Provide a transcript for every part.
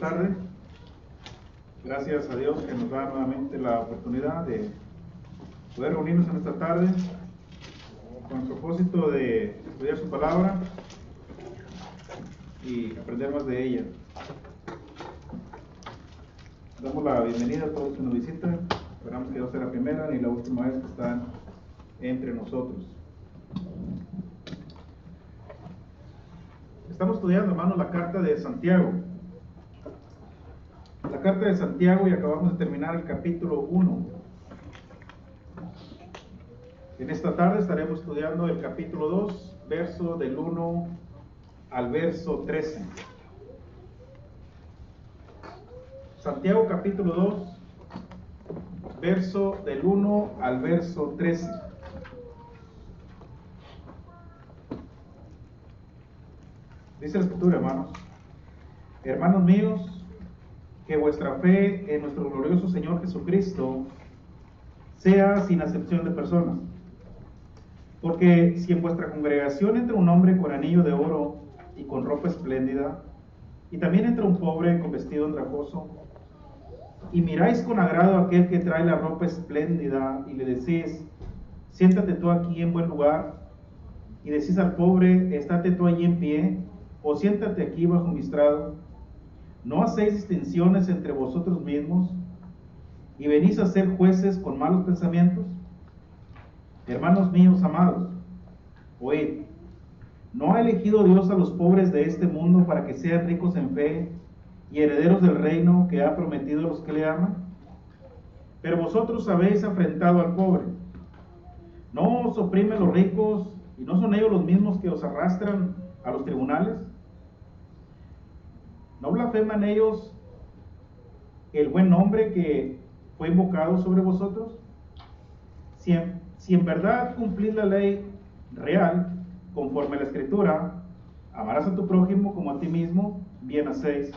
tarde. Gracias a Dios que nos da nuevamente la oportunidad de poder reunirnos en esta tarde con el propósito de estudiar su palabra y aprender más de ella. Damos la bienvenida a todos que nos visitan. Esperamos que no sea la primera ni la última vez que están entre nosotros. Estamos estudiando, hermanos, la carta de Santiago. La carta de Santiago, y acabamos de terminar el capítulo 1. En esta tarde estaremos estudiando el capítulo 2, verso del 1 al verso 13. Santiago capítulo 2, verso del 1 al verso 13. Dice la Escritura, hermanos: Hermanos míos, que vuestra fe en nuestro glorioso Señor Jesucristo sea sin acepción de personas. Porque si en vuestra congregación entra un hombre con anillo de oro y con ropa espléndida, y también entra un pobre con vestido andrajoso, y miráis con agrado a aquel que trae la ropa espléndida, y le decís: siéntate tú aquí en buen lugar, y decís al pobre: estate tú allí en pie, o siéntate aquí bajo mi estrado, ¿no hacéis distinciones entre vosotros mismos, y venís a ser jueces con malos pensamientos? Hermanos míos amados, oíd. ¿No ha elegido Dios a los pobres de este mundo para que sean ricos en fe y herederos del reino que ha prometido a los que le aman? Pero vosotros habéis afrentado al pobre. ¿No os oprimen los ricos, y no son ellos los mismos que os arrastran a los tribunales? ¿No blasfeman ellos el buen nombre que fue invocado sobre vosotros? Si en verdad cumplís la ley real, conforme a la Escritura: amarás a tu prójimo como a ti mismo, bien hacéis.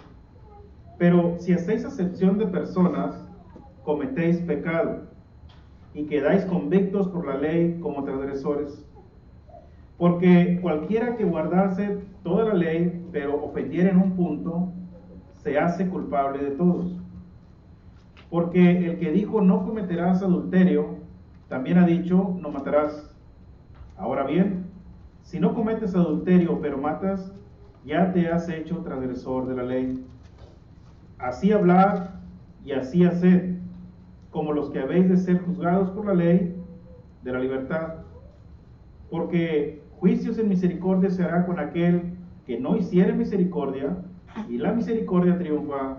Pero si hacéis acepción de personas, cometéis pecado, y quedáis convictos por la ley como transgresores. Porque cualquiera que guardase toda la ley, pero ofendiera en un punto, se hace culpable de todos. Porque el que dijo: no cometerás adulterio, también ha dicho: no matarás. Ahora bien, si no cometes adulterio pero matas, ya te has hecho transgresor de la ley. Así hablad y así haced, como los que habéis de ser juzgados por la ley de la libertad. Porque juicios en misericordia se hará con aquel que no hiciere misericordia, y la misericordia triunfa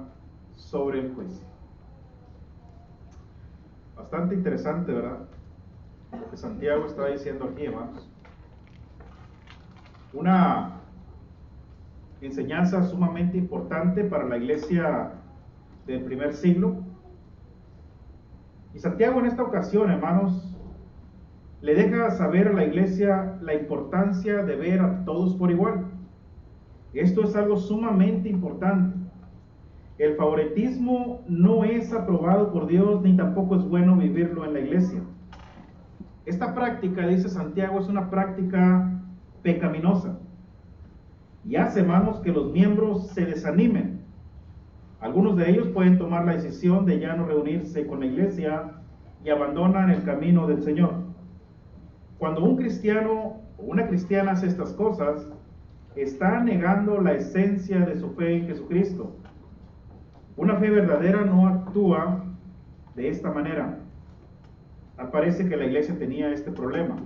sobre el juicio. Bastante interesante, ¿verdad? Lo que Santiago está diciendo aquí, hermanos. Una enseñanza sumamente importante para la iglesia del primer siglo. Y Santiago en esta ocasión, hermanos, le deja saber a la iglesia la importancia de ver a todos por igual. Esto es algo sumamente importante. El favoritismo no es aprobado por Dios, ni tampoco es bueno vivirlo en la iglesia. Esta práctica, dice Santiago, es una práctica pecaminosa y hace, hermanos, que los miembros se desanimen. Algunos de ellos pueden tomar la decisión de ya no reunirse con la iglesia y abandonan el camino del Señor. Cuando un cristiano o una cristiana hace estas cosas, está negando la esencia de su fe en Jesucristo. Una fe verdadera no actúa de esta manera. Parece que la iglesia tenía este problema: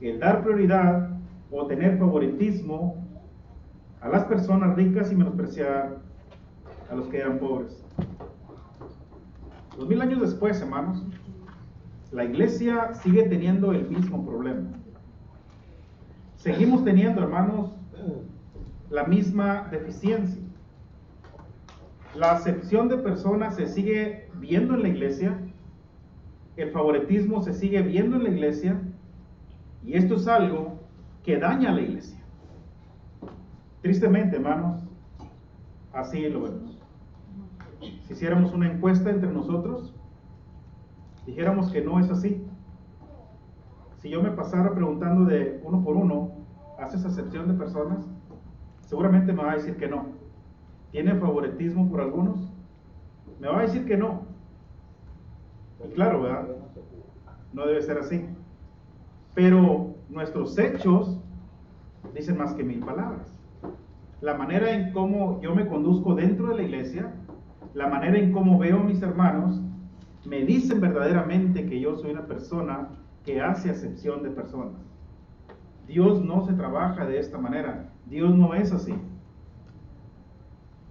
el dar prioridad o tener favoritismo a las personas ricas y menospreciar a los que eran pobres. 2000 años después, hermanos, la iglesia sigue teniendo el mismo problema. Seguimos teniendo, hermanos, la misma deficiencia. La acepción de personas se sigue viendo en la iglesia, el favoritismo se sigue viendo en la iglesia, y esto es algo que daña a la iglesia. Tristemente, hermanos, así lo vemos. Si hiciéramos una encuesta entre nosotros, dijéramos que no es así. Si yo me pasara preguntando de uno por uno: ¿haces acepción de personas? Seguramente me va a decir que no. ¿Tiene favoritismo por algunos? Me va a decir que no. Y claro, ¿verdad? No debe ser así. Pero nuestros hechos dicen más que 1000 palabras. La manera en cómo yo me conduzco dentro de la iglesia, la manera en cómo veo a mis hermanos, me dicen verdaderamente que yo soy una persona que hace acepción de personas. Dios no se trabaja de esta manera. Dios no es así.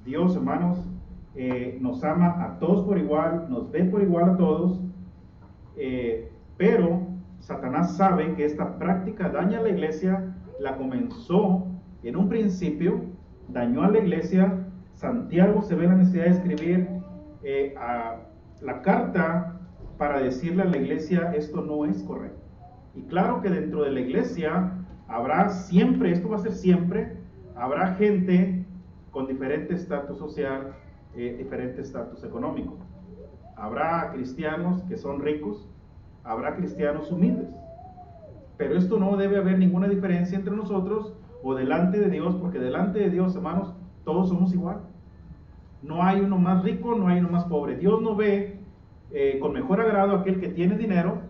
Dios, hermanos, nos ama a todos por igual, nos ve por igual a todos, pero Satanás sabe que esta práctica daña a la iglesia. La comenzó en un principio, dañó a la iglesia. Santiago se ve la necesidad de escribir a la carta para decirle a la iglesia: esto no es correcto. Y claro que dentro de la iglesia habrá siempre, esto va a ser siempre, habrá gente con diferente estatus social, diferente estatus económico. Habrá cristianos que son ricos, habrá cristianos humildes. Pero esto no debe haber ninguna diferencia entre nosotros o delante de Dios, porque delante de Dios, hermanos, todos somos igual. No hay uno más rico, no hay uno más pobre. Dios no ve con mejor agrado a aquel que tiene dinero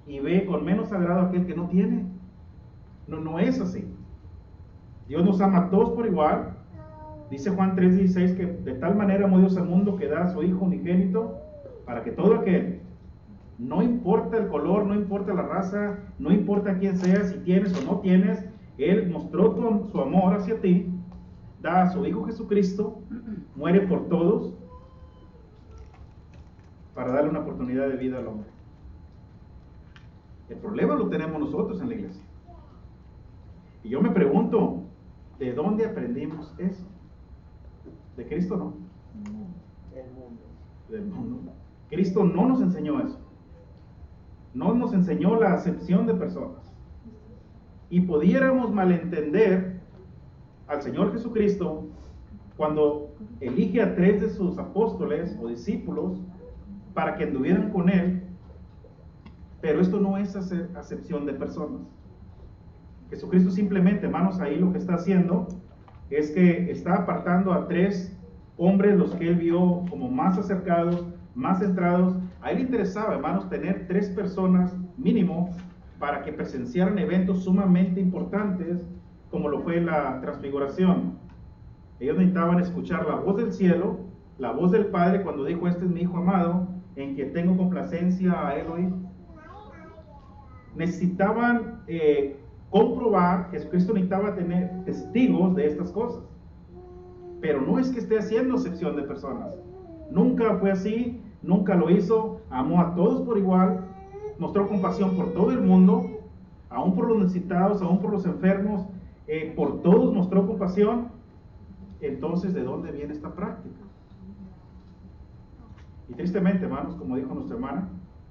y ve con menos agrado a aquel que no tiene. No es así. Dios nos ama a todos por igual. Dice Juan 3:16 que de tal manera amó Dios al mundo que da a su Hijo unigénito para que todo aquel, no importa el color, no importa la raza, no importa quién seas, si tienes o no tienes, Él mostró su amor hacia ti, da a su Hijo Jesucristo, muere por todos, para darle una oportunidad de vida al hombre. El problema lo tenemos nosotros en la iglesia. Y yo me pregunto, ¿de dónde aprendimos eso? ¿De Cristo? No. Del mundo. Cristo no nos enseñó eso. No nos enseñó la acepción de personas. Y pudiéramos malentender al Señor Jesucristo cuando elige a 3 de sus apóstoles o discípulos para que anduvieran con Él, pero esto no es acepción de personas. Jesucristo simplemente, hermanos, ahí lo que está haciendo es que está apartando a 3 hombres, los que Él vio como más acercados, más centrados. A Él le interesaba, hermanos, tener 3 personas mínimo para que presenciaran eventos sumamente importantes, como lo fue la transfiguración. Ellos necesitaban escuchar la voz del cielo, la voz del Padre cuando dijo: este es mi Hijo amado, en quien tengo complacencia, a Él oír. Necesitaban comprobar, Jesucristo necesitaba tener testigos de estas cosas. Pero no es que esté haciendo acepción de personas. Nunca fue así, nunca lo hizo. Amó a todos por igual, mostró compasión por todo el mundo, aún por los necesitados, aún por los enfermos, por todos mostró compasión. Entonces, ¿de dónde viene esta práctica? Y tristemente, hermanos, como dijo nuestra hermana,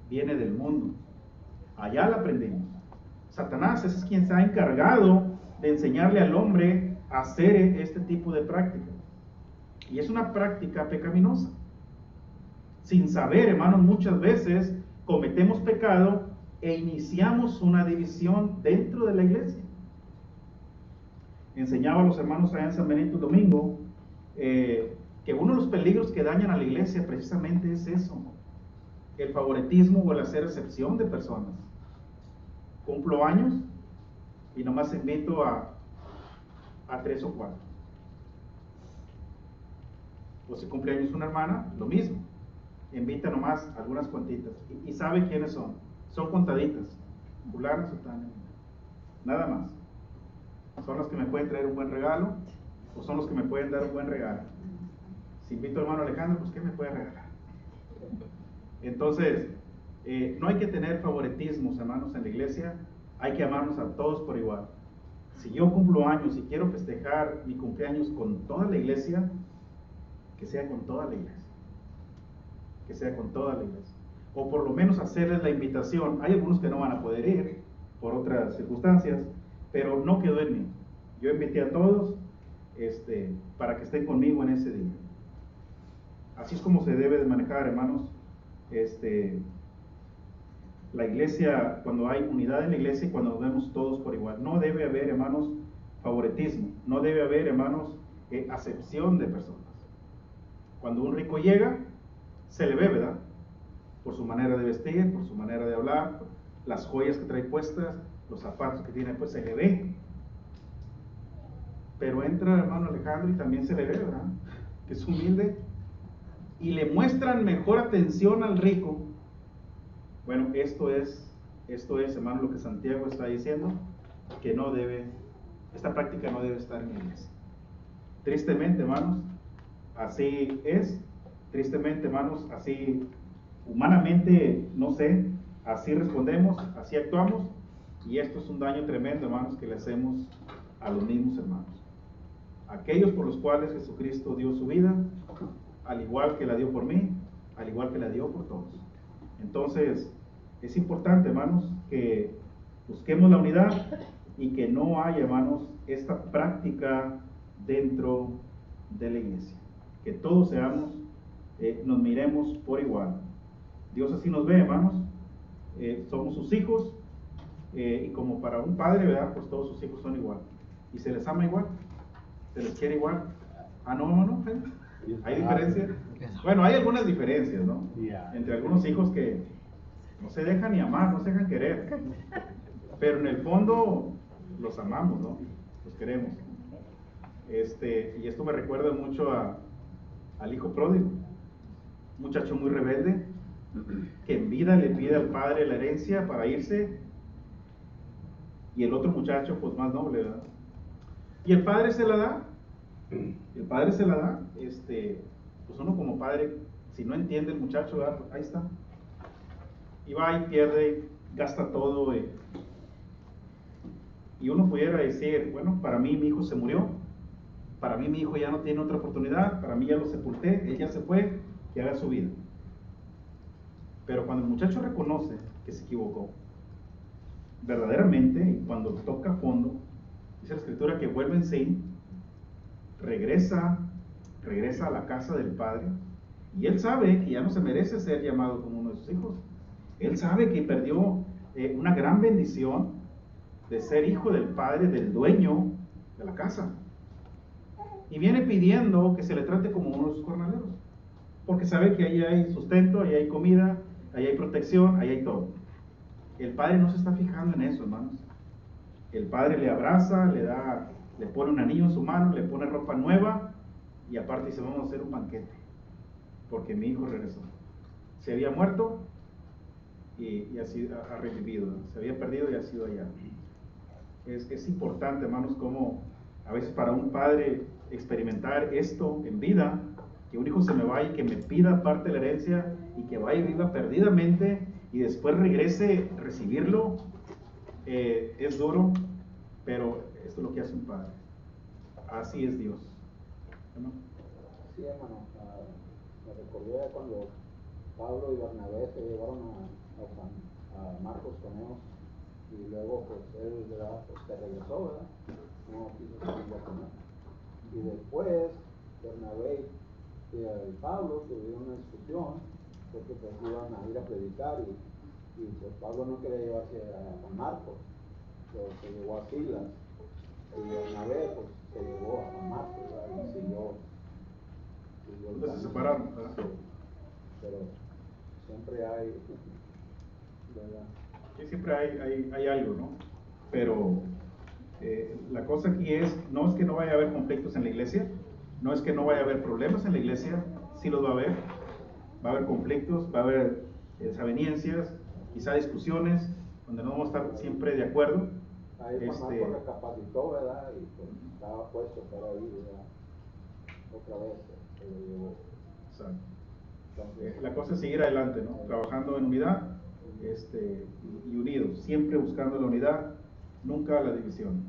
viene del mundo. Allá la aprendimos. Satanás es quien se ha encargado de enseñarle al hombre a hacer este tipo de práctica. Y es una práctica pecaminosa. Sin saber, hermanos, muchas veces cometemos pecado e iniciamos una división dentro de la iglesia. Enseñaba a los hermanos allá en San Benito el domingo que uno de los peligros que dañan a la iglesia precisamente es eso: el favoritismo o el hacer excepción de personas. Cumplo años y nomás invito a 3 o 4. O si cumple años una hermana, lo mismo. Invita nomás algunas cuantitas. Y sabe quiénes son. Son contaditas. Fulanas o tal. Nada más. Son los que me pueden traer un buen regalo o son los que me pueden dar un buen regalo. Si invito al hermano Alejandro, pues ¿qué me puede regalar? Entonces, no hay que tener favoritismos, hermanos, en la iglesia. Hay que amarnos a todos por igual. Si yo cumplo años y quiero festejar mi cumpleaños con toda la iglesia, que sea con toda la iglesia. Que sea con toda la iglesia. O por lo menos hacerles la invitación. Hay algunos que no van a poder ir por otras circunstancias, pero no quedó en mí. Yo invité a todos para que estén conmigo en ese día. Así es como se debe de manejar, hermanos, la iglesia, cuando hay unidad en la iglesia y cuando nos vemos todos por igual. No debe haber, hermanos, favoritismo. No debe haber, hermanos, acepción de personas. Cuando un rico llega, se le ve, ¿verdad? Por su manera de vestir, por su manera de hablar, las joyas que trae puestas, los zapatos que tiene, pues se le ve. Pero entra el hermano Alejandro y también se le ve, ¿verdad? Que es humilde. Y le muestran mejor atención al rico. Bueno, esto es, hermano, lo que Santiago está diciendo, que no debe, esta práctica no debe estar en la iglesia. Tristemente, hermanos, así es. Tristemente, hermanos, así humanamente, no sé, así respondemos, así actuamos. Y esto es un daño tremendo, hermanos, que le hacemos a los mismos hermanos. Aquellos por los cuales Jesucristo dio su vida, al igual que la dio por mí, al igual que la dio por todos. Entonces, es importante, hermanos, que busquemos la unidad y que no haya, hermanos, esta práctica dentro de la iglesia. Que todos seamos, nos miremos por igual. Dios así nos ve, hermanos. Somos sus hijos, y como para un padre, ¿verdad? Pues todos sus hijos son igual. Y se les ama igual, se les quiere igual. Ah, no, hay diferencias. Bueno, hay algunas diferencias, ¿no? Entre algunos hijos que no se dejan ni amar, no se dejan querer. Pero en el fondo los amamos, ¿no? Los queremos. Y esto me recuerda mucho al hijo pródigo. Un muchacho muy rebelde, que en vida le pide al padre la herencia para irse. Y el otro muchacho, pues más noble, ¿verdad? Y el padre se la da. El padre se la da. Pues uno como padre, si no entiende el muchacho, ¿verdad? Pues ahí está. Y va y pierde, gasta todo. Y uno pudiera decir, bueno, para mí mi hijo se murió. Para mí mi hijo ya no tiene otra oportunidad. Para mí ya lo sepulté. Él ya se fue. Que haga su vida. Pero cuando el muchacho reconoce que se equivocó, verdaderamente, y cuando toca fondo, dice la escritura que vuelve en sí, regresa a la casa del padre, y él sabe que ya no se merece ser llamado como uno de sus hijos. Él sabe que perdió una gran bendición de ser hijo del padre, del dueño de la casa, y viene pidiendo que se le trate como uno de sus jornaleros, porque sabe que ahí hay sustento, ahí hay comida, ahí hay protección, ahí hay todo. El padre no se está fijando en eso, hermanos. El padre le abraza, le pone un anillo en su mano, le pone ropa nueva, y aparte dice, vamos a hacer un banquete, porque mi hijo regresó. Se había muerto y así ha revivido, ¿no? Se había perdido y ha sido allá. Es importante, hermanos, como a veces para un padre experimentar esto en vida, que un hijo se me vaya y que me pida parte de la herencia y que vaya y viva perdidamente y después regrese a recibirlo, es duro, pero esto es lo que hace un padre. Así es Dios. ¿No? Sí, hermano, me recordé cuando Pablo y Bernabé se llevaron a Marcos con ellos, y luego pues él, ¿verdad? Pues se regresó, ¿verdad? No quiso seguir con él. Y después Bernabé y Pablo tuvieron una discusión, porque pues iban a ir a predicar, y pues Pablo no quería llevarse a Marcos, pero se llevó a Silas, y Bernabé pues se llevó a Marcos, ¿verdad? Y siguió el Entonces se camino. separaron, ¿verdad? Sí, pero siempre hay, ¿verdad? Sí, siempre hay algo, ¿no? Pero la cosa aquí no es que no vaya a haber conflictos en la iglesia, no es que no vaya a haber problemas en la iglesia, sí los va a haber conflictos, va a haber desavenencias, quizá discusiones, donde no vamos a estar siempre de acuerdo. Ahí Marcos recapacitó, ¿verdad? Y pues estaba puesto, pero ahí, ¿verdad? Otra vez se lo llevó. Exacto. Entonces, La cosa es seguir adelante, ¿no? Trabajando en unidad, y unidos, siempre buscando la unidad, nunca la división.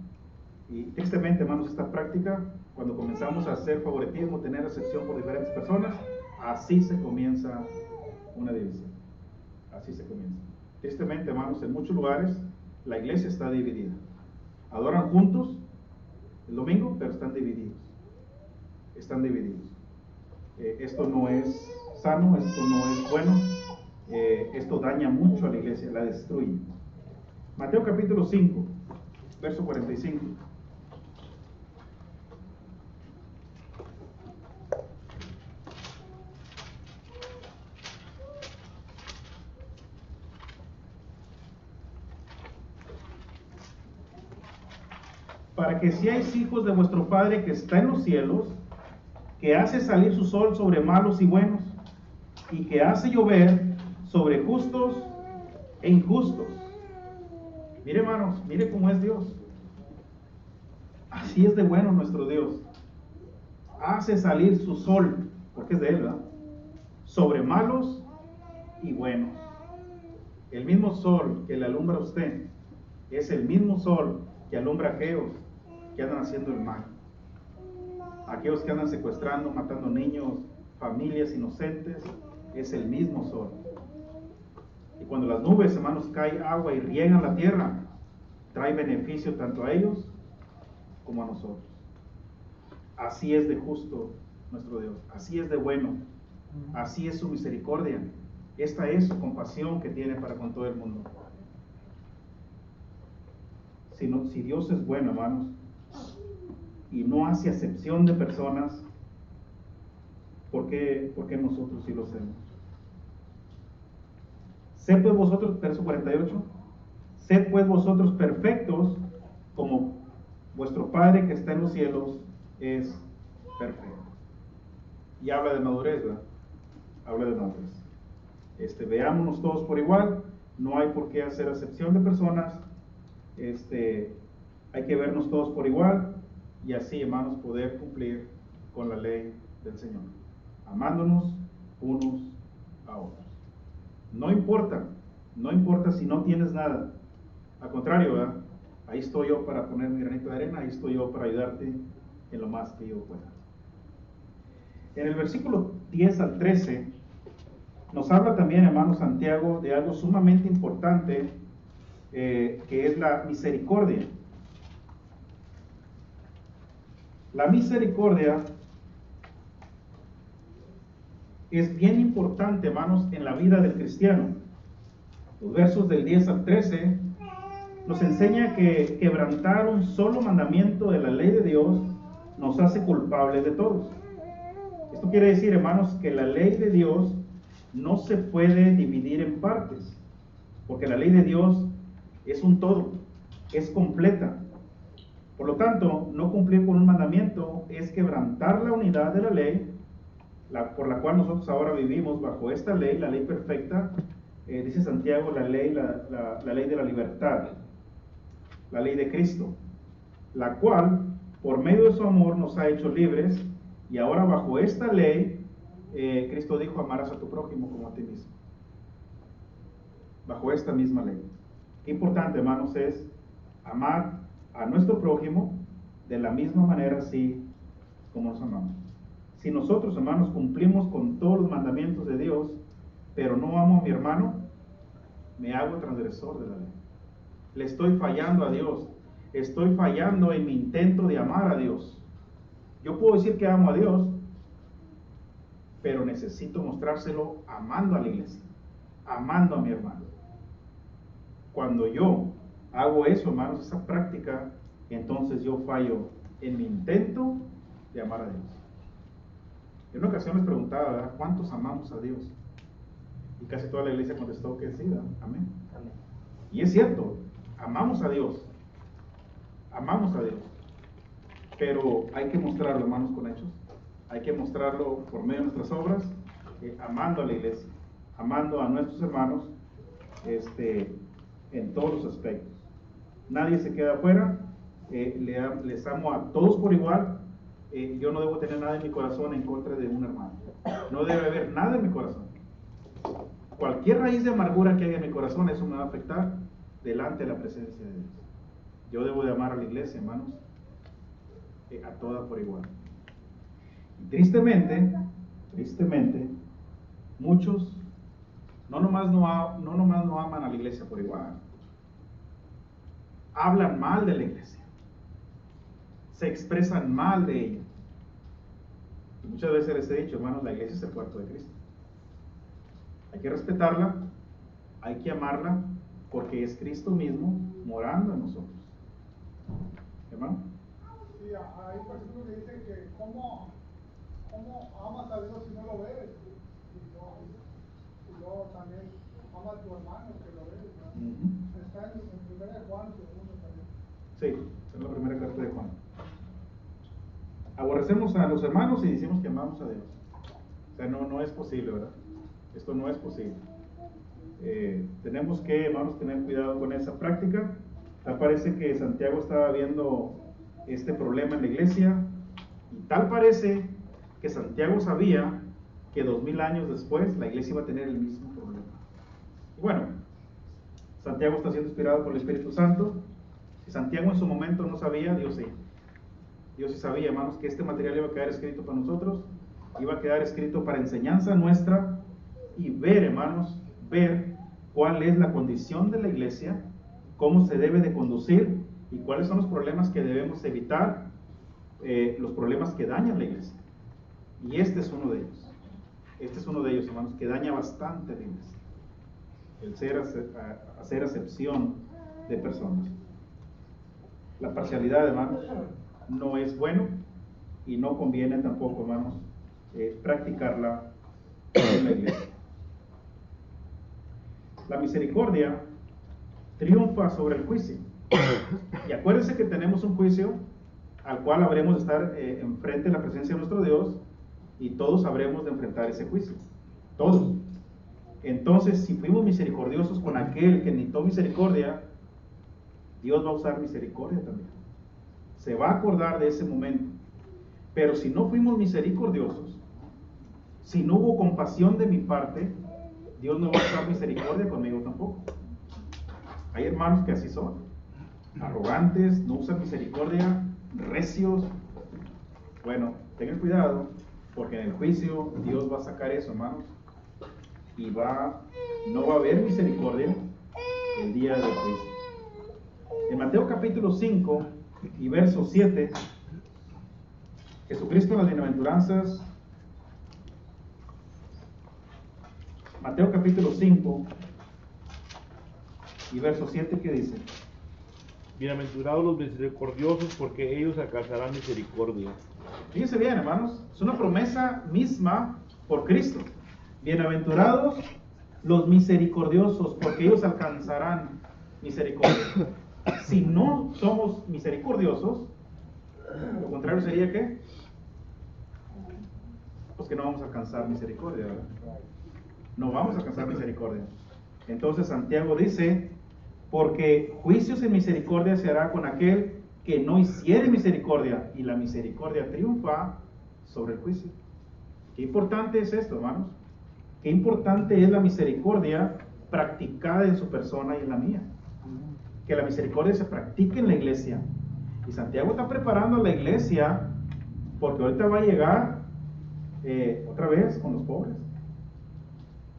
Y tristemente, hermanos, esta práctica, cuando comenzamos a hacer favoritismo, tener acepción por diferentes personas, así se comienza una división. Así se comienza. Tristemente, hermanos, en muchos lugares la iglesia está dividida. Adoran juntos el domingo, pero están divididos. Están divididos. Esto no es sano, esto no es bueno, esto daña mucho a la iglesia, la destruye. Mateo capítulo 5, verso 45. para que seáis hijos de vuestro Padre que está en los cielos, que hace salir su sol sobre malos y buenos, y que hace llover sobre justos e injustos. Mire, hermanos, mire cómo es Dios. Así es de bueno nuestro Dios. Hace salir su sol, porque es de Él, ¿verdad?, sobre malos y buenos. El mismo sol que le alumbra a usted es el mismo sol que alumbra a aquellos que andan haciendo el mal, aquellos que andan secuestrando, matando niños, familias inocentes. Es el mismo sol. Y cuando las nubes, hermanos, cae agua y riegan la tierra, trae beneficio tanto a ellos como a nosotros. Así es de justo nuestro Dios, así es de bueno, así es su misericordia. Esta es su compasión que tiene para con todo el mundo. Si Dios es bueno, hermanos, y no hace acepción de personas, ¿por qué nosotros sí lo hacemos? Sed pues vosotros, verso 48, sed pues vosotros perfectos como vuestro Padre que está en los cielos es perfecto. Y habla de madurez, ¿verdad? Habla de madurez. Veámonos todos por igual, no hay por qué hacer acepción de personas, hay que vernos todos por igual, y así, hermanos, poder cumplir con la ley del Señor, amándonos unos a otros. No importa si no tienes nada, al contrario, ¿verdad? Ahí estoy yo para poner mi granito de arena, ahí estoy yo para ayudarte en lo más que yo pueda. En el versículo 10 al 13, nos habla también, hermano Santiago, de algo sumamente importante, que es la misericordia. La misericordia es bien importante, hermanos, en la vida del cristiano. Los versos del 10 al 13 nos enseña que quebrantar un solo mandamiento de la ley de Dios nos hace culpables de todos. Esto quiere decir, hermanos, que la ley de Dios no se puede dividir en partes, porque la ley de Dios es un todo, es completa. Por lo tanto, no cumplir con un mandamiento es quebrantar la unidad de la ley, por la cual nosotros ahora vivimos bajo esta ley, la ley perfecta. Dice Santiago, la ley de la libertad, la ley de Cristo, la cual por medio de su amor nos ha hecho libres, y ahora bajo esta ley, Cristo dijo: amarás a tu prójimo como a ti mismo. Bajo esta misma ley. Qué importante, hermanos, es amar a nuestro prójimo de la misma manera, así como nos amamos. Si nosotros, hermanos, cumplimos con todos los mandamientos de Dios, pero no amo a mi hermano, me hago transgresor de la ley. Le estoy fallando a Dios. Estoy fallando en mi intento de amar a Dios. Yo puedo decir que amo a Dios, pero necesito mostrárselo amando a la iglesia, amando a mi hermano. Cuando yo hago eso, hermanos, esa práctica, entonces yo fallo en mi intento de amar a Dios. En una ocasión les preguntaba, ¿verdad?, ¿cuántos amamos a Dios? Y casi toda la iglesia contestó que sí, ¿verdad? Amén. Amén. Y es cierto, amamos a Dios, pero hay que mostrarlo, hermanos, con hechos. Hay que mostrarlo por medio de nuestras obras, amando a la iglesia, amando a nuestros hermanos, en todos los aspectos. Nadie se queda afuera. Les amo a todos por igual. Yo no debo tener nada en mi corazón en contra de un hermano. No debe haber nada en mi corazón. Cualquier raíz de amargura que haya en mi corazón, eso me va a afectar delante de la presencia de Dios. Yo debo de amar a la iglesia, hermanos, a toda por igual. Y tristemente, muchos no nomás no aman a la iglesia por igual, hablan mal de la iglesia, se expresan mal de ella. Y muchas veces les he dicho, hermanos, la iglesia es el cuerpo de Cristo. Hay que respetarla, hay que amarla, porque es Cristo mismo morando en nosotros. ¿Hermano? Sí, hay personas que dicen que ¿cómo amas a Dios si no lo ves? Y luego también ama a tu hermano que lo ves, ¿no? Está en 1 Juan 2 también. Sí, Es la primera carta de Juan. Aborrecemos a los hermanos y decimos que amamos a Dios. O sea, no es posible, ¿verdad? Esto no es posible. Tenemos que, hermanos, tener cuidado con esa práctica. Tal parece que Santiago estaba viendo este problema en la iglesia, y tal parece que Santiago sabía que 2000 años después la iglesia iba a tener el mismo problema. Y bueno, Santiago está siendo inspirado por el Espíritu Santo. Si Santiago en su momento no sabía, Dios sí. Dios sí sabía, hermanos, que este material iba a quedar escrito para nosotros, iba a quedar escrito para enseñanza nuestra, y ver, hermanos, ver cuál es la condición de la iglesia, cómo se debe de conducir y cuáles son los problemas que debemos evitar, los problemas que dañan la iglesia. Y este es uno de ellos. Este es uno de ellos, hermanos, que daña bastante la iglesia. El hacer acepción de personas. La parcialidad, hermanos, no es bueno, y no conviene tampoco, hermanos, practicarla en la iglesia. La misericordia triunfa sobre el juicio. Y acuérdense que tenemos un juicio al cual habremos de estar enfrente de la presencia de nuestro Dios, y todos habremos de enfrentar ese juicio. Todos. Entonces, si fuimos misericordiosos con aquel que necesitó misericordia, Dios va a usar misericordia también. Se va a acordar de ese momento. Pero si no fuimos misericordiosos, si no hubo compasión de mi parte, Dios no va a usar misericordia conmigo tampoco. Hay hermanos que así son, arrogantes, no usan misericordia, recios. Bueno, tengan cuidado, porque en el juicio Dios va a sacar eso, hermanos, y no va a haber misericordia el día del juicio. En Mateo capítulo 5 y verso 7, Jesucristo en las bienaventuranzas, Mateo capítulo 5 y verso 7, ¿qué dice? Bienaventurados los misericordiosos, porque ellos alcanzarán misericordia. Fíjense bien, hermanos, es una promesa misma por Cristo. Bienaventurados los misericordiosos, porque ellos alcanzarán misericordia. Si no somos misericordiosos, lo contrario sería ¿qué? Pues que no vamos a alcanzar misericordia, ¿verdad? No vamos a alcanzar misericordia. Entonces Santiago dice, porque juicios en misericordia se hará con aquel que no hiciere misericordia, y la misericordia triunfa sobre el juicio. Qué importante es esto, hermanos. Qué importante es la misericordia practicada en su persona y en la mía. Que la misericordia se practique en la iglesia. Y Santiago está preparando a la iglesia, porque ahorita va a llegar otra vez con los pobres.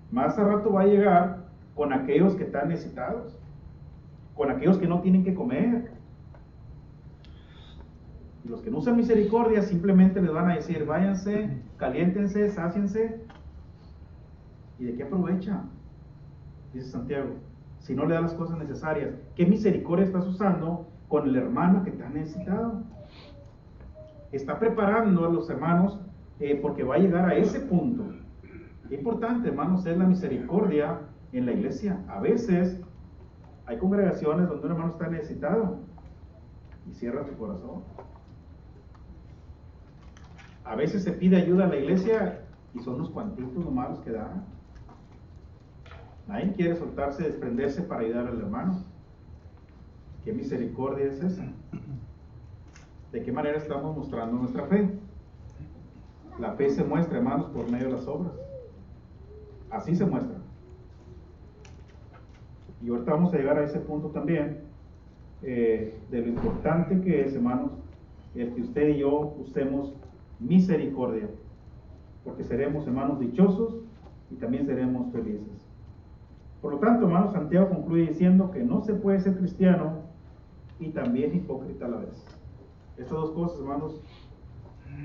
Más a rato va a llegar con aquellos que están necesitados, con aquellos que no tienen que comer. Y los que no usan misericordia simplemente les van a decir, váyanse, caliéntense, sáciense. ¿Y de qué aprovecha? Dice Santiago, si no le da las cosas necesarias. ¿Qué misericordia estás usando con el hermano que está necesitado? Está preparando a los hermanos porque va a llegar a ese punto. Qué importante, hermanos, es la misericordia en la iglesia. A veces hay congregaciones donde un hermano está necesitado y cierra su corazón. A veces se pide ayuda a la iglesia y son unos cuantitos nomás los que dan. Nadie quiere soltarse, desprenderse para ayudar al hermano. ¿Qué misericordia es esa? ¿De qué manera estamos mostrando nuestra fe? La fe se muestra, hermanos, por medio de las obras. Así se muestra. Y ahorita vamos a llegar a ese punto también, de lo importante que es, hermanos, el que usted y yo usemos misericordia, porque seremos, hermanos, dichosos y también seremos felices. Por lo tanto, hermanos, Santiago concluye diciendo que no se puede ser cristiano y también hipócrita a la vez. Estas dos cosas, hermanos,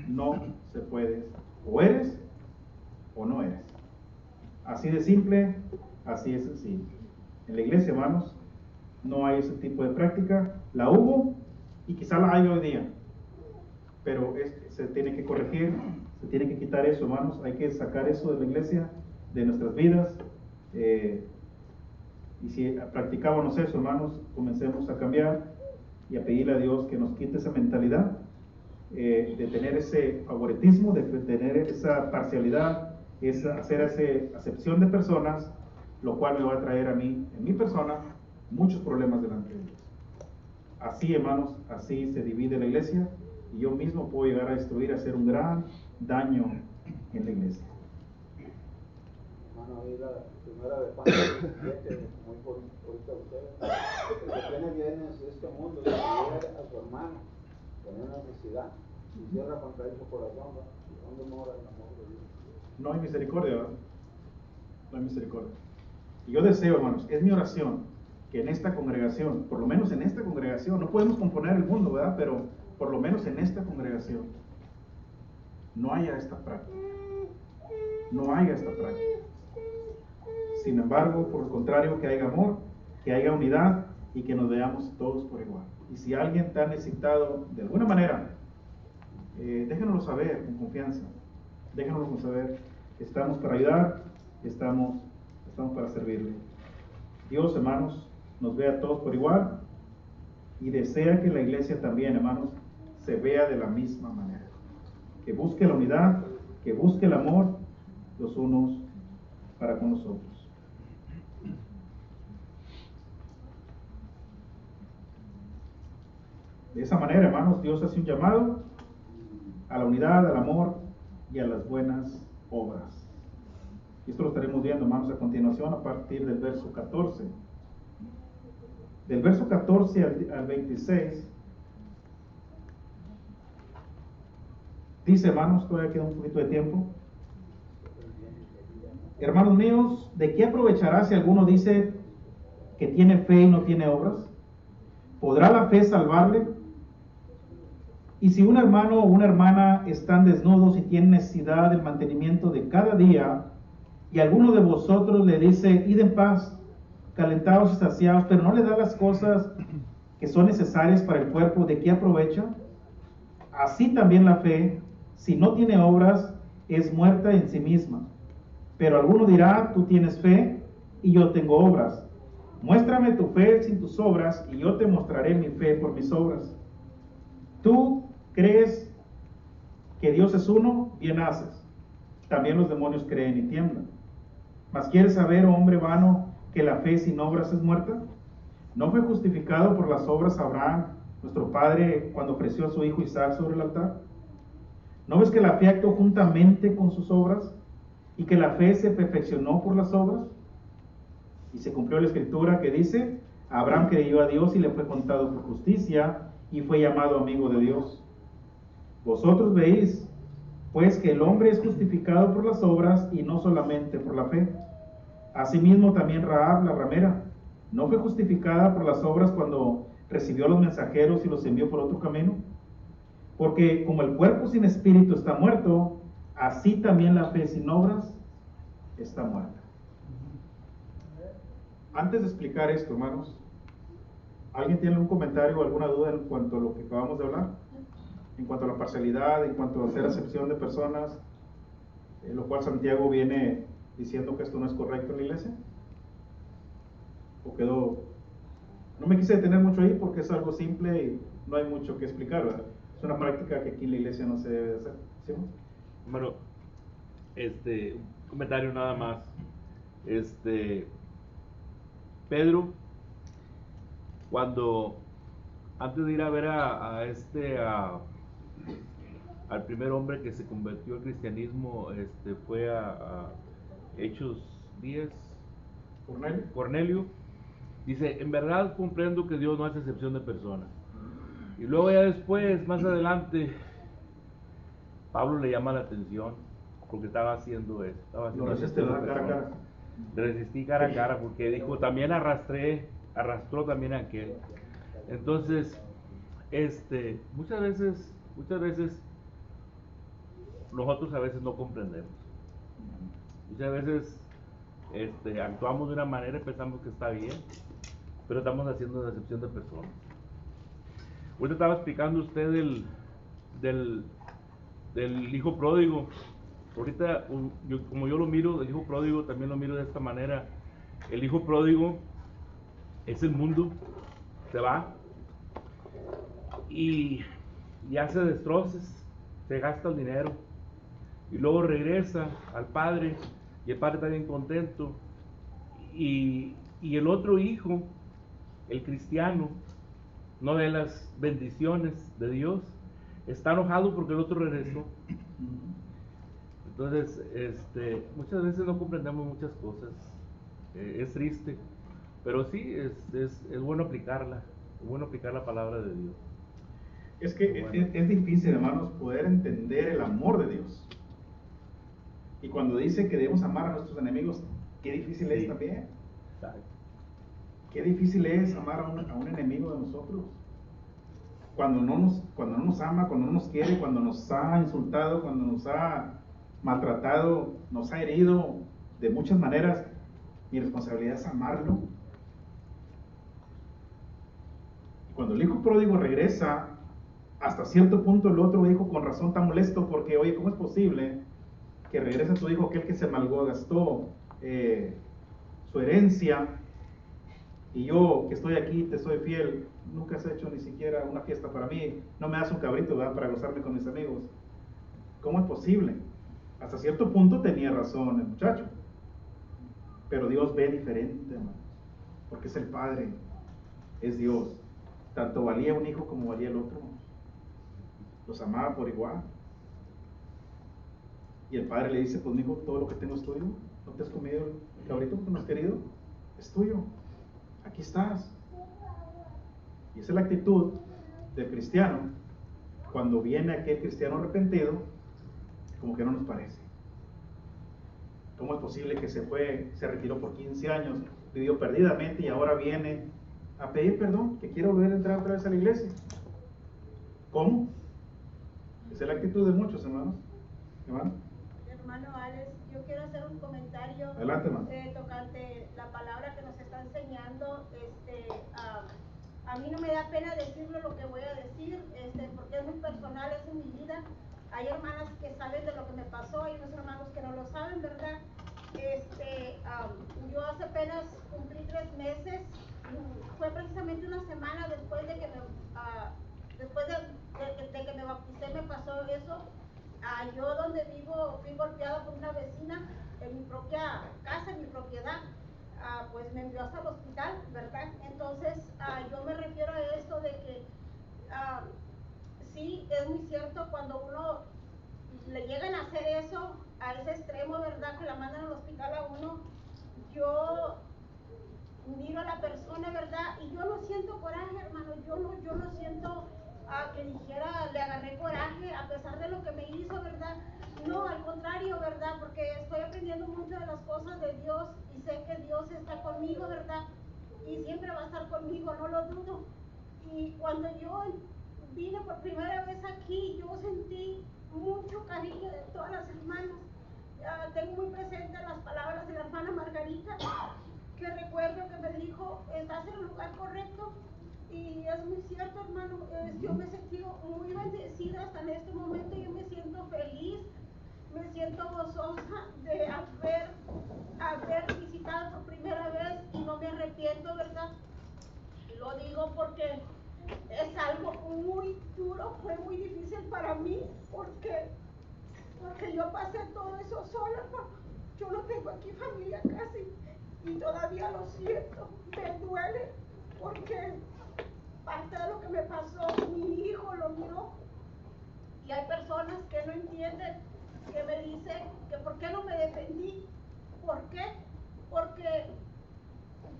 no se puede. O eres o no eres. Así de simple, así de sencillo. En la iglesia, hermanos, no hay ese tipo de práctica. La hubo y quizá la hay hoy día, pero se tiene que corregir, se tiene que quitar eso, hermanos. Hay que sacar eso de la iglesia, de nuestras vidas. Y si practicábamos eso, hermanos, comencemos a cambiar, y a pedirle a Dios que nos quite esa mentalidad de tener ese favoritismo, de tener esa parcialidad, hacer esa acepción de personas, lo cual me va a traer a mí, en mi persona, muchos problemas delante de Dios. Así, hermanos, así se divide la iglesia y yo mismo puedo llegar a destruir, a hacer un gran daño en la iglesia. Hermano, ahí la primera de Juan 17, muy por ahorita ustedes, el que tiene bienes de este mundo y quiere a su hermano tener necesidad y cierra contra él su corazón, ¿no? ¿Dónde mora el amor de Dios? No hay misericordia, ¿verdad? No hay misericordia. Y yo deseo, hermanos, es mi oración, que en esta congregación, por lo menos en esta congregación, no podemos componer el mundo, ¿verdad? Pero por lo menos en esta congregación, no haya esta práctica. No haya esta práctica. Sin embargo, por el contrario, que haya amor, que haya unidad y que nos veamos todos por igual. Y si alguien está necesitado de alguna manera, déjenoslo saber con confianza. Déjenoslo saber. Estamos para ayudar, estamos para servirle. Dios, hermanos, nos vea a todos por igual y desea que la iglesia también, hermanos, se vea de la misma manera. Que busque la unidad, que busque el amor los unos para con los otros. De esa manera, hermanos, Dios hace un llamado a la unidad, al amor y a las buenas obras. Y esto lo estaremos viendo, hermanos, a continuación a partir del verso 14. Del verso 14 al 26, dice, hermanos, todavía queda un poquito de tiempo. Hermanos míos, ¿de qué aprovechará si alguno dice que tiene fe y no tiene obras? ¿Podrá la fe salvarle? Y si un hermano o una hermana están desnudos y tienen necesidad del mantenimiento de cada día, y alguno de vosotros le dice, id en paz, calentados y saciados, pero no le da las cosas que son necesarias para el cuerpo, ¿de qué aprovecha? Así también la fe, si no tiene obras, es muerta en sí misma. Pero alguno dirá, tú tienes fe y yo tengo obras. Muéstrame tu fe sin tus obras y yo te mostraré mi fe por mis obras. Tú crees que Dios es uno, bien haces. También los demonios creen y tiemblan. Mas ¿quieres saber, oh hombre vano, que la fe sin obras es muerta? ¿No fue justificado por las obras Abraham, nuestro padre, cuando ofreció a su hijo Isaac sobre el altar? ¿No ves que la fe actuó juntamente con sus obras y que la fe se perfeccionó por las obras? Y se cumplió la escritura que dice, Abraham creyó a Dios y le fue contado por justicia y fue llamado amigo de Dios. Vosotros veis, pues, que el hombre es justificado por las obras y no solamente por la fe. Asimismo también Rahab, la ramera, no fue justificada por las obras cuando recibió a los mensajeros y los envió por otro camino. Porque como el cuerpo sin espíritu está muerto, así también la fe sin obras está muerta. Antes de explicar esto, hermanos, ¿alguien tiene algún comentario o alguna duda en cuanto a lo que acabamos de hablar? En cuanto a la parcialidad, en cuanto a hacer acepción de personas, lo cual Santiago viene diciendo que esto no es correcto en la iglesia. ¿O quedó? No me quise detener mucho ahí porque es algo simple y no hay mucho que explicar, ¿verdad? Es una práctica que aquí en la iglesia no se debe de hacer. ¿Sí? Bueno, un comentario nada más. Pedro, cuando antes de ir a ver al primer hombre que se convirtió al cristianismo, fue a Hechos 10, Cornelio, dice, en verdad comprendo que Dios no hace excepción de personas. Y luego ya después, más adelante, Pablo le llama la atención porque estaba haciendo eso. Lo resiste cara a cara. Le resistí cara a cara porque dijo, también arrastró también a aquel. Entonces, muchas veces nosotros a veces no comprendemos. Muchas veces actuamos de una manera y pensamos que está bien, pero estamos haciendo una excepción de personas. Ahorita estaba explicando usted del hijo pródigo. Ahorita, como yo lo miro, el hijo pródigo también lo miro de esta manera. El hijo pródigo es el mundo, se va, y hace destrozos, se gasta el dinero y luego regresa al padre y el padre está bien contento y el otro hijo, el cristiano, no ve las bendiciones de Dios, está enojado porque el otro regresó. Entonces, muchas veces no comprendemos muchas cosas, es triste, pero sí es bueno aplicarla, es bueno aplicar la palabra de Dios. Es que Bueno. es difícil, hermanos, poder entender el amor de Dios. Y cuando dice que debemos amar a nuestros enemigos, qué difícil es Sí. también. Exacto. Qué difícil es amar a un enemigo de nosotros. Cuando no nos ama, cuando no nos quiere, cuando nos ha insultado, cuando nos ha maltratado, nos ha herido de muchas maneras, mi responsabilidad es amarlo. Y cuando el hijo pródigo regresa, hasta cierto punto el otro hijo con razón está molesto porque, oye, ¿cómo es posible que regrese tu hijo, aquel que se malgastó su herencia, y yo que estoy aquí te soy fiel, nunca has hecho ni siquiera una fiesta para mí, no me das un cabrito, ¿verdad?, para gozarme con mis amigos? ¿Cómo es posible? Hasta cierto punto tenía razón el muchacho, pero Dios ve diferente, hermano, porque es el Padre, es Dios. Tanto valía un hijo como valía el otro, los amaba por igual. Y el padre le dice, pues mi hijo, todo lo que tengo es tuyo, no te has comido el cabrito que no has querido, es tuyo, aquí estás. Y esa es la actitud del cristiano cuando viene aquel cristiano arrepentido, como que no nos parece. ¿Cómo es posible que se retiró por 15 años, vivió perdidamente y ahora viene a pedir perdón, que quiere volver a entrar otra vez a la iglesia? ¿Cómo? Esa es la actitud de muchos, hermanos. Hermano Alex, yo quiero hacer un comentario. Adelante, hermano. Tocante la palabra que nos está enseñando. A mí no me da pena decirlo lo que voy a decir, porque es muy personal, es en mi vida. Hay hermanas que saben de lo que me pasó, hay unos hermanos que no lo saben, ¿verdad? Yo hace apenas cumplí 3 meses, fue precisamente una semana después de que me bauticé, me pasó eso. Yo donde vivo fui golpeada por una vecina en mi propia casa, en mi propiedad. Pues me envió hasta el hospital, ¿verdad? Entonces yo me refiero a esto de que sí, es muy cierto cuando uno le llegan a hacer eso a ese extremo, ¿verdad?, que la mandan al hospital a uno. Yo miro a la persona, ¿verdad?, y yo no siento coraje, hermano, yo no siento que dijera, le agarré coraje a pesar de lo que me hizo, ¿verdad? No, al contrario, ¿verdad? Porque estoy aprendiendo mucho de las cosas de Dios y sé que Dios está conmigo, ¿verdad? Y siempre va a estar conmigo, no lo dudo. Y cuando yo vine por primera vez aquí, yo sentí mucho cariño de todas las hermanas. Tengo muy presente las palabras de la hermana Margarita, que recuerdo que me dijo, estás en el lugar correcto. Y es muy cierto, hermano, yo me he sentido muy bendecida hasta en este momento. Yo me siento feliz, me siento gozosa de haber visitado por primera vez y no me arrepiento, ¿verdad? Lo digo porque es algo muy duro, fue muy difícil para mí, porque yo pasé todo eso sola, hermano. Yo no tengo aquí familia casi y todavía lo siento, me duele porque parte de lo que me pasó, mi hijo lo miró y hay personas que no entienden, que me dicen que por qué no me defendí. ¿Por qué? Porque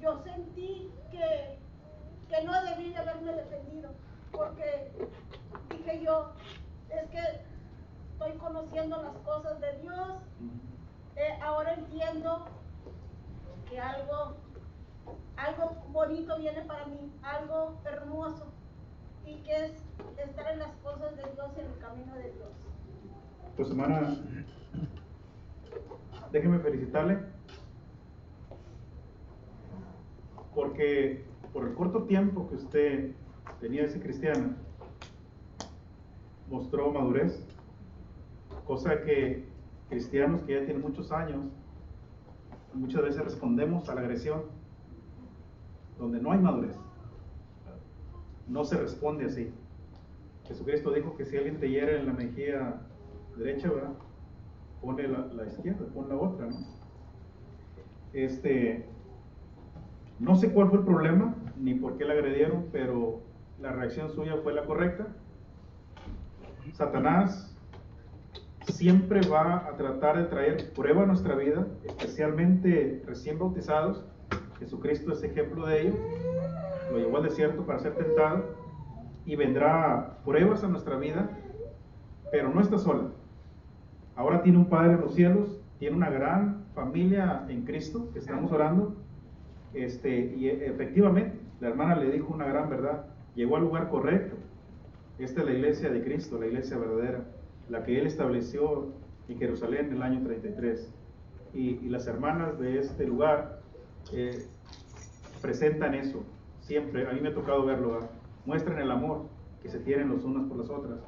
yo sentí que no debí de haberme defendido, porque dije yo, es que estoy conociendo las cosas de Dios, ahora entiendo que algo bonito viene para mí, algo hermoso, y que es estar en las cosas de Dios y en el camino de Dios. Pues hermana, déjeme felicitarle, porque por el corto tiempo que usted tenía de ser cristiana, mostró madurez, cosa que cristianos que ya tienen muchos años, muchas veces respondemos a la agresión, donde no hay madurez, no se responde así. Jesucristo dijo que si alguien te hiere en la mejilla derecha, ¿verdad? Pone la izquierda, pon la otra, ¿no? No sé cuál fue el problema, ni por qué le agredieron, pero la reacción suya fue la correcta. Satanás siempre va a tratar de traer prueba a nuestra vida, especialmente recién bautizados. Jesucristo es ejemplo de ello. Lo llevó al desierto para ser tentado y vendrá pruebas a nuestra vida, pero no está sola. Ahora tiene un Padre en los cielos, tiene una gran familia en Cristo, que estamos orando, y efectivamente la hermana le dijo una gran verdad, llegó al lugar correcto. Esta es la iglesia de Cristo, la iglesia verdadera, la que Él estableció en Jerusalén en el año 33. Y las hermanas de este lugar presentan eso, siempre, a mí me ha tocado verlo, ¿verdad? Muestran el amor que se tienen los unos por las otras.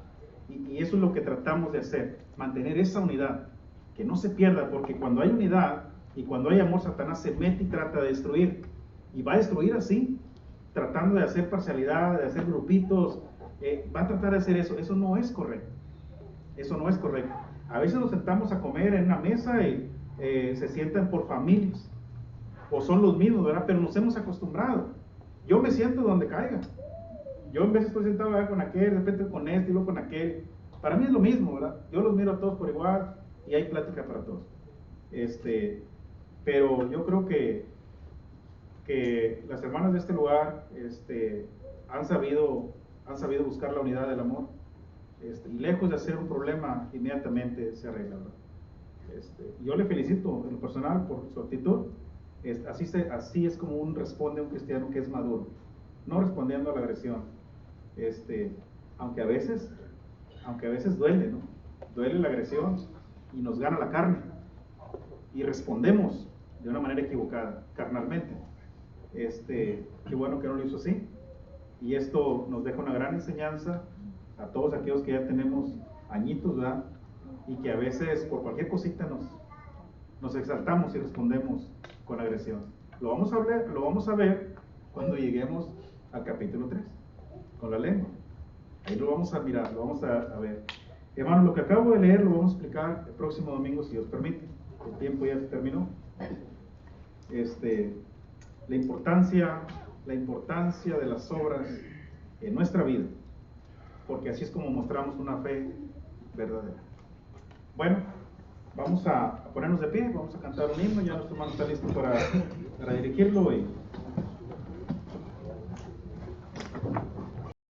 Y eso es lo que tratamos de hacer, mantener esa unidad, que no se pierda, porque cuando hay unidad y cuando hay amor, Satanás se mete y trata de destruir, y va a destruir así, tratando de hacer parcialidad, de hacer grupitos, va a tratar de hacer eso. Eso no es correcto, eso no es correcto. A veces nos sentamos a comer en una mesa y se sientan por familias, o son los mismos, ¿verdad? Pero nos hemos acostumbrado. Yo me siento donde caiga. Yo en vez estoy sentado con aquel, de repente con este y luego con aquel. Para mí es lo mismo, ¿verdad? Yo los miro a todos por igual y hay plática para todos. Pero yo creo que las hermanas de este lugar han sabido buscar la unidad del amor. Y lejos de hacer un problema, inmediatamente se arregla, ¿verdad? Yo le felicito en lo personal por su actitud. Así es como responde un cristiano que es maduro, no respondiendo a la agresión. Aunque a veces duele, ¿no? Duele la agresión y nos gana la carne y respondemos de una manera equivocada, carnalmente. Qué bueno que no lo hizo así, y esto nos deja una gran enseñanza a todos aquellos que ya tenemos añitos, ¿verdad? Y que a veces por cualquier cosita nos exaltamos y respondemos con agresión. Lo vamos a ver cuando lleguemos al capítulo 3, con la lengua. Ahí lo vamos a mirar, lo vamos a ver. Hermanos, lo que acabo de leer lo vamos a explicar el próximo domingo, si Dios permite. El tiempo ya se terminó. La importancia de las obras en nuestra vida, porque así es como mostramos una fe verdadera. Bueno, vamos a ponernos de pie, vamos a cantar un himno. Ya nuestro hermano está listo para dirigirlo, y